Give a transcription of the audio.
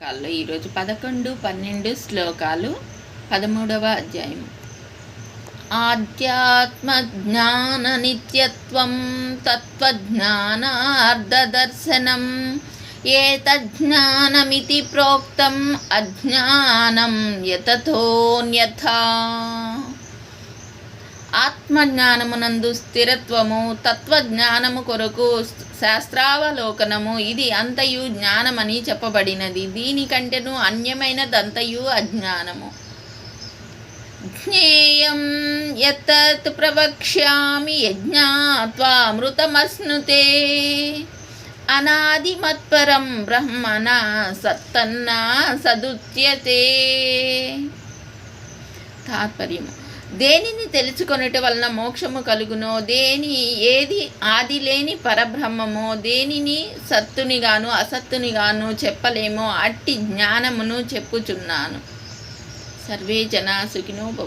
ఈరోజు 11, 12 శ్లోకాలు. 13వ అధ్యాయం. ఆధ్యాత్మజ్ఞాన నిత్యత్వం తత్వజ్ఞానార్ధదర్శనం ఏతజ్ఞానమితి ప్రోక్తం అజ్ఞానం యతతోన్యథా. ఆత్మజ్ఞానమునందు స్థిరత్వము, తత్వజ్ఞానము కొరకు శాస్త్రావలోకనము, ఇది అంతయు జ్ఞానమని చెప్పబడినది. దీనికంటేను అన్యమైనదంతయు అజ్ఞానము. జ్ఞేయం యతత్ ప్రవక్ష్యామి యజ్ఞాత్వా అమృతమశ్నుతే అనాదిమత్పరం బ్రహ్మణ సత్తన్న సదుచ్యతే. తాత్పర్యము: దేనిని తెలుసుకొనుట వలన మోక్షము కలుగునో, ఏది ఆది లేని పరబ్రహ్మమో, దేనిని సత్తునిగాను అసత్తునిగాను చెప్పలేమో అట్టి జ్ఞానమును చెప్పుచున్నాను. సర్వే జనా సుఖినో భవంతు.